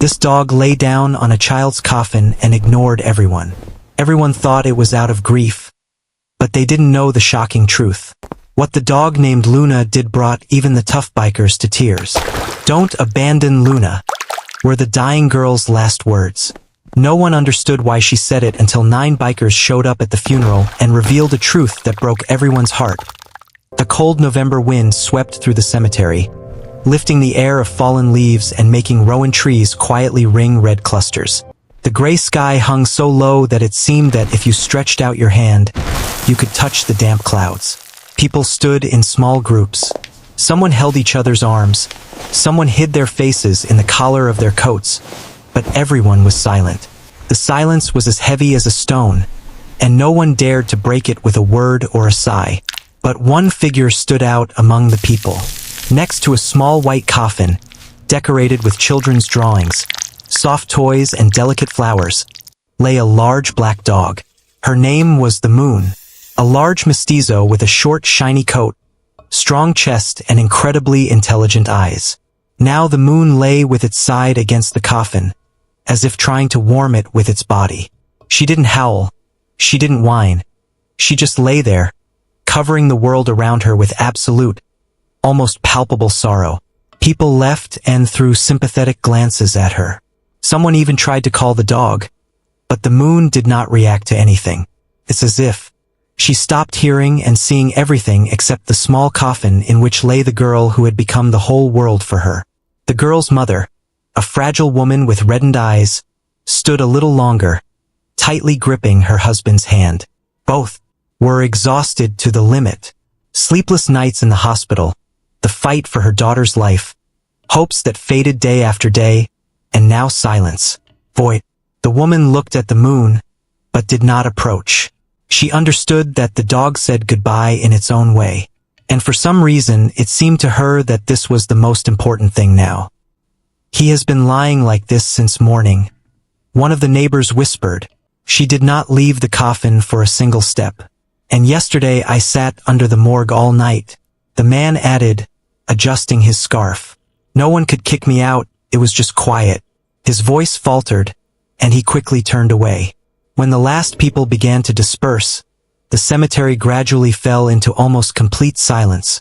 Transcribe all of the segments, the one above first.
This dog lay down on a child's coffin and ignored everyone. Everyone thought it was out of grief, but they didn't know the shocking truth. What the dog named Luna did brought even the tough bikers to tears. "Don't abandon Luna," were the dying girl's last words. No one understood why she said it until 9 bikers showed up at the funeral and revealed a truth that broke everyone's heart. The cold November wind swept through the cemetery, lifting the air of fallen leaves and making rowan trees quietly ring red clusters. The gray sky hung so low that it seemed that if you stretched out your hand, you could touch the damp clouds. People stood in small groups. Someone held each other's arms. Someone hid their faces in the collar of their coats. But everyone was silent. The silence was as heavy as a stone, and no one dared to break it with a word or a sigh. But one figure stood out among the people. Next to a small white coffin, decorated with children's drawings, soft toys and delicate flowers, lay a large black dog. Her name was the Moon, a large mestizo with a short, shiny coat, strong chest, and incredibly intelligent eyes. Now the Moon lay with its side against the coffin, as if trying to warm it with its body. She didn't howl. She didn't whine. She just lay there, covering the world around her with absolute, almost palpable sorrow. People left and threw sympathetic glances at her. Someone even tried to call the dog, but the Moon did not react to anything. It's as if she stopped hearing and seeing everything except the small coffin in which lay the girl who had become the whole world for her. The girl's mother, a fragile woman with reddened eyes, stood a little longer, tightly gripping her husband's hand. Both were exhausted to the limit. Sleepless nights in the hospital, the fight for her daughter's life, hopes that faded day after day, and now silence. Void. The woman looked at the Moon, but did not approach. She understood that the dog said goodbye in its own way, and for some reason it seemed to her that this was the most important thing now. "He has been lying like this since morning," one of the neighbors whispered. "She did not leave the coffin for a single step. And yesterday I sat under the morgue all night," the man added, adjusting his scarf. "No one could kick me out, it was just quiet." His voice faltered, and he quickly turned away. When the last people began to disperse, the cemetery gradually fell into almost complete silence.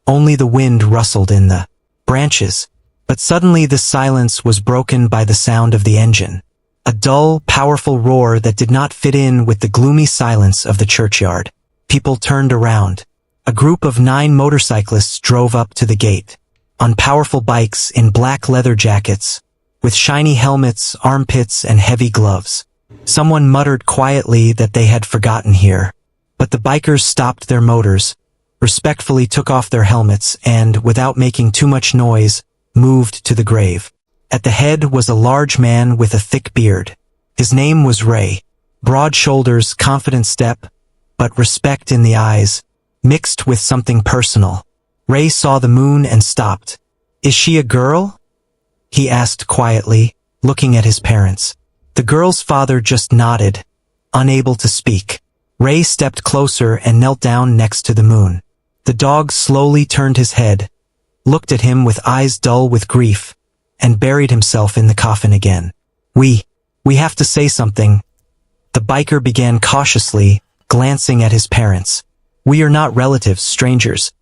Only the wind rustled in the branches. But suddenly the silence was broken by the sound of the engine. A dull, powerful roar that did not fit in with the gloomy silence of the churchyard. People turned around. A group of 9 motorcyclists drove up to the gate. On powerful bikes in black leather jackets, with shiny helmets, armpits, and heavy gloves. Someone muttered quietly that they had forgotten here. But the bikers stopped their motors, respectfully took off their helmets, and, without making too much noise, moved to the grave. At the head was a large man with a thick beard. His name was Ray. Broad shoulders, confident step, but respect in the eyes, mixed with something personal. Ray saw the Moon and stopped. "Is she a girl?" he asked quietly, looking at his parents. The girl's father just nodded, unable to speak. Ray stepped closer and knelt down next to the Moon. The dog slowly turned his head, looked at him with eyes dull with grief, and buried himself in the coffin again. We have to say something." The biker began cautiously, glancing at his parents. "We are not relatives, strangers.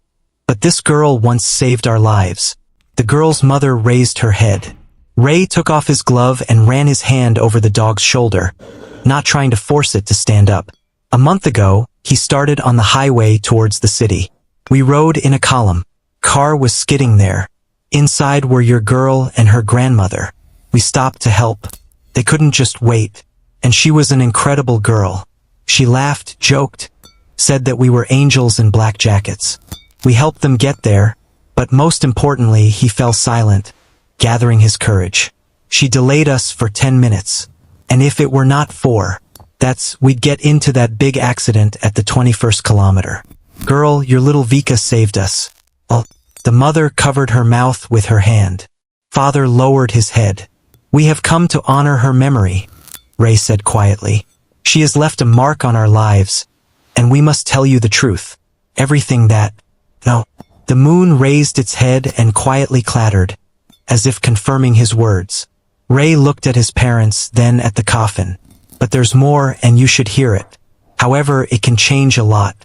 But this girl once saved our lives." The girl's mother raised her head. Ray took off his glove and ran his hand over the dog's shoulder, not trying to force it to stand up. "A month ago, he started on the highway towards the city. We rode in a column. Car was skidding there. Inside were your girl and her grandmother. We stopped to help. They couldn't just wait. And she was an incredible girl. She laughed, joked, said that we were angels in black jackets. We helped them get there, but most importantly, he fell silent, gathering his courage. She delayed us for 10 minutes. And if it were not for, we'd get into that big accident at the 21st kilometer. Girl, your little Vika saved us." The mother covered her mouth with her hand. Father lowered his head. "We have come to honor her memory," Ray said quietly. "She has left a mark on our lives, and we must tell you the truth. Everything that—" "No." The Moon raised its head and quietly clattered, as if confirming his words. Ray looked at his parents, then at the coffin. But there's more, and you should hear it. However, it can change a lot.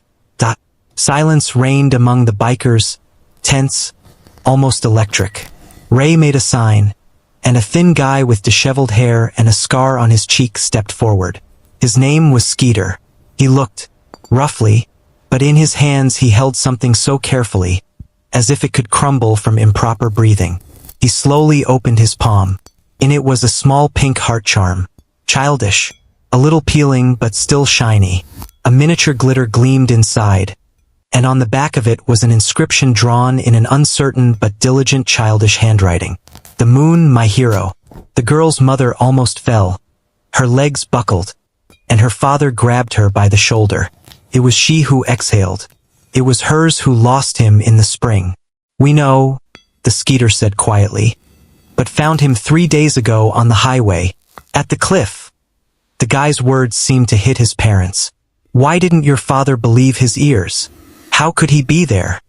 Silence reigned among the bikers, tense, almost electric. Ray made a sign, and a thin guy with disheveled hair and a scar on his cheek stepped forward. His name was Skeeter. He looked, roughly, but in his hands he held something so carefully, as if it could crumble from improper breathing. He slowly opened his palm. In it was a small pink heart charm. Childish, a little peeling but still shiny. A miniature glitter gleamed inside, and on the back of it was an inscription drawn in an uncertain but diligent childish handwriting. "The moon, my hero." The girl's mother almost fell. Her legs buckled, and her father grabbed her by the shoulder. It was she who exhaled. It was hers who lost him in the spring. "We know," the Skeeter said quietly, "but found him 3 days ago on the highway, at the cliff." The guy's words seemed to hit his parents. Why didn't your father believe his ears? How could he be there?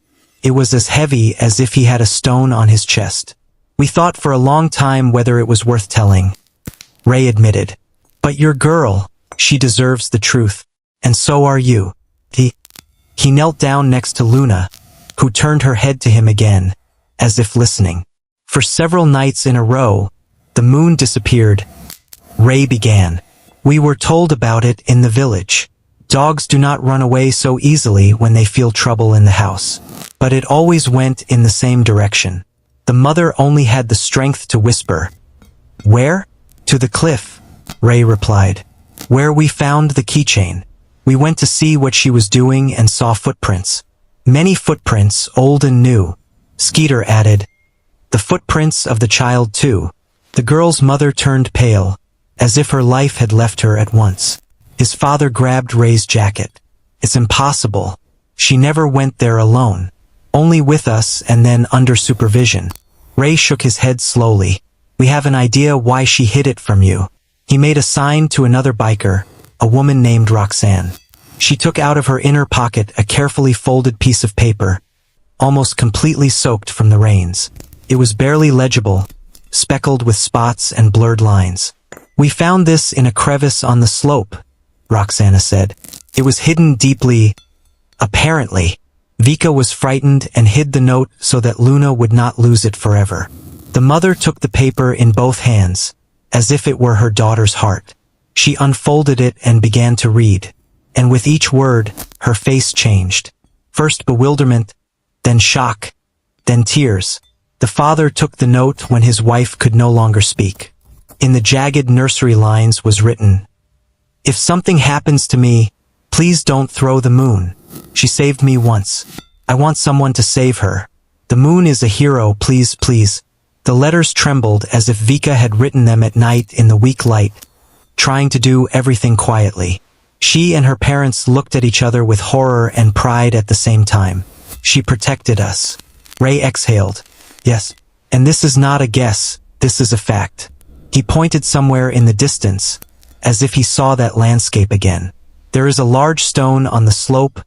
It was as heavy as if he had a stone on his chest. "We thought for a long time whether it was worth telling," Ray admitted. "But your girl, she deserves the truth. And so are you." He knelt down next to Luna, who turned her head to him again, as if listening. "For several nights in a row, the moon disappeared," Ray began. "We were told about it in the village. Dogs do not run away so easily when they feel trouble in the house. But it always went in the same direction. The mother only had the strength to whisper. 'Where?' 'To the cliff,' Ray replied. 'Where we found the keychain. We went to see what she was doing and saw footprints. Many footprints, old and new,' Skeeter added. 'The footprints of the child too.' The girl's mother turned pale, as if her life had left her at once. His father grabbed Ray's jacket. 'It's impossible. She never went there alone. Only with us and then under supervision.' Ray shook his head slowly. 'We have an idea why she hid it from you.' He made a sign to another biker, a woman named Roxanne. She took out of her inner pocket a carefully folded piece of paper, almost completely soaked from the rains. It was barely legible, speckled with spots and blurred lines. 'We found this in a crevice on the slope,' Roxana said. 'It was hidden deeply, apparently.' Vika was frightened and hid the note so that Luna would not lose it forever. The mother took the paper in both hands, as if it were her daughter's heart. She unfolded it and began to read, and with each word, her face changed. First bewilderment, then shock, then tears. The father took the note when his wife could no longer speak. In the jagged nursery lines was written, "If something happens to me, please don't throw the moon. She saved me once. I want someone to save her. The moon is a hero, please, please." The letters trembled as if Vika had written them at night in the weak light, trying to do everything quietly. She and her parents looked at each other with horror and pride at the same time. "She protected us." Ray exhaled. "Yes. And this is not a guess, this is a fact." He pointed somewhere in the distance, as if he saw that landscape again. "There is a large stone on the slope,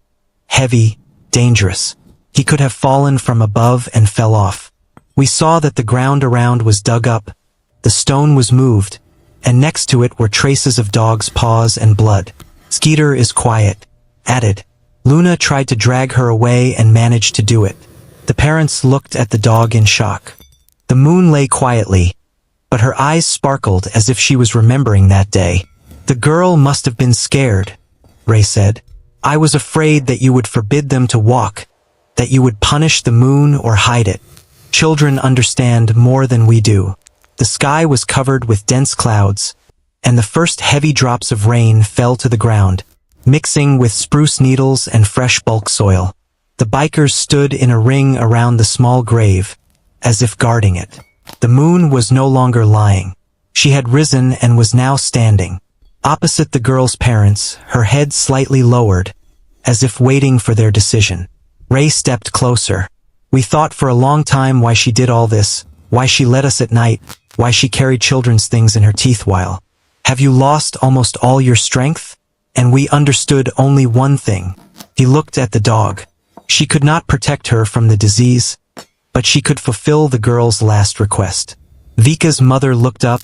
heavy, dangerous. He could have fallen from above and fell off. We saw that the ground around was dug up, the stone was moved, and next to it were traces of dogs' paws and blood." Skeeter is quiet, added. Luna tried to drag her away and managed to do it. The parents looked at the dog in shock. The moon lay quietly, but her eyes sparkled as if she was remembering that day. "The girl must have been scared," Ray said. "I was afraid that you would forbid them to walk, that you would punish the moon or hide it. Children understand more than we do." The sky was covered with dense clouds, and the first heavy drops of rain fell to the ground, mixing with spruce needles and fresh bulk soil. The bikers stood in a ring around the small grave, as if guarding it. The moon was no longer lying. She had risen and was now standing, opposite the girl's parents, her head slightly lowered, as if waiting for their decision. Ray stepped closer. "We thought for a long time why she did all this, why she led us at night, why she carried children's things in her teeth while. Have you lost almost all your strength? And we understood only one thing." He looked at the dog. She could not protect her from the disease, but she could fulfill the girl's last request. Vika's mother looked up,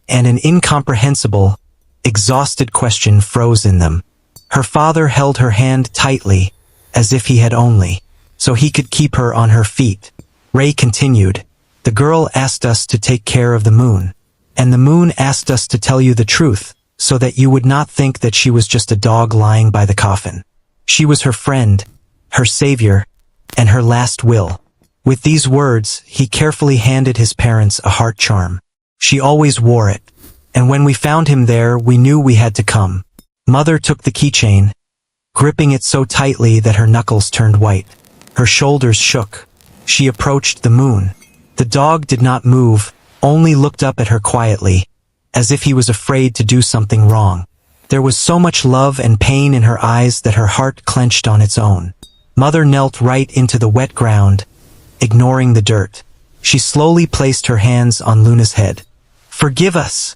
and an incomprehensible, exhausted question froze in them. Her father held her hand tightly, as if he had only, so he could keep her on her feet. Ray continued, "The girl asked us to take care of the moon, and the moon asked us to tell you the truth, so that you would not think that she was just a dog lying by the coffin. She was her friend, her savior, and her last will." With these words, he carefully handed his parents a heart charm. She always wore it, and when we found him there, we knew we had to come. Mother took the keychain, gripping it so tightly that her knuckles turned white. Her shoulders shook. She approached the moon. The dog did not move, only looked up at her quietly, as if he was afraid to do something wrong. There was so much love and pain in her eyes that her heart clenched on its own. Mother knelt right into the wet ground, ignoring the dirt. She slowly placed her hands on Luna's head. "Forgive us,"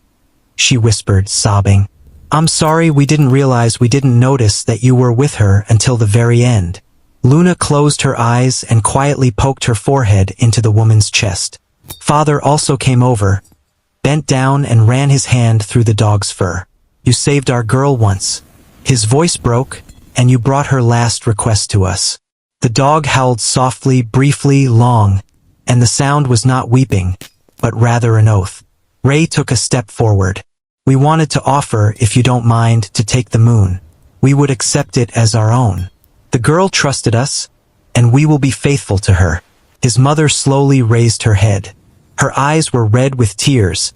she whispered, sobbing. "I'm sorry, we didn't realize, we didn't notice that you were with her until the very end." Luna closed her eyes and quietly poked her forehead into the woman's chest. Father also came over, bent down and ran his hand through the dog's fur. "You saved our girl once." His voice broke, "and you brought her last request to us." The dog howled softly, briefly, long, and the sound was not weeping, but rather an oath. Ray took a step forward. "We wanted to offer, if you don't mind, to take the moon. We would accept it as our own. The girl trusted us, and we will be faithful to her." His mother slowly raised her head. Her eyes were red with tears,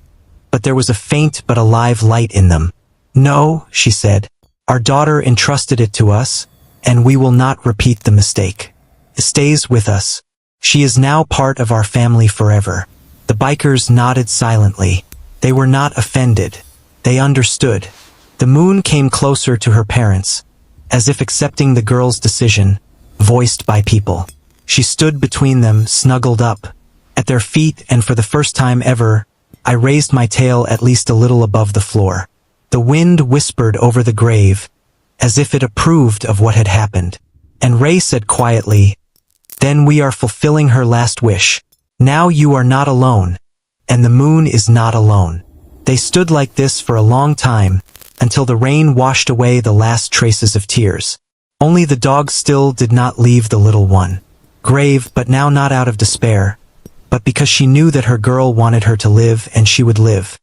but there was a faint but alive light in them. "No," she said, "our daughter entrusted it to us, and we will not repeat the mistake. It stays with us. She is now part of our family forever." The bikers nodded silently. They were not offended. They understood. The moon came closer to her parents, as if accepting the girl's decision, voiced by people. She stood between them, snuggled up, at their feet, and for the first time ever, I raised my tail at least a little above the floor. The wind whispered over the grave, as if it approved of what had happened. And Ray said quietly, "Then we are fulfilling her last wish. Now you are not alone, and the moon is not alone." They stood like this for a long time, until the rain washed away the last traces of tears. Only the dog still did not leave the little one. Grave, but now not out of despair, but because she knew that her girl wanted her to live, and she would live.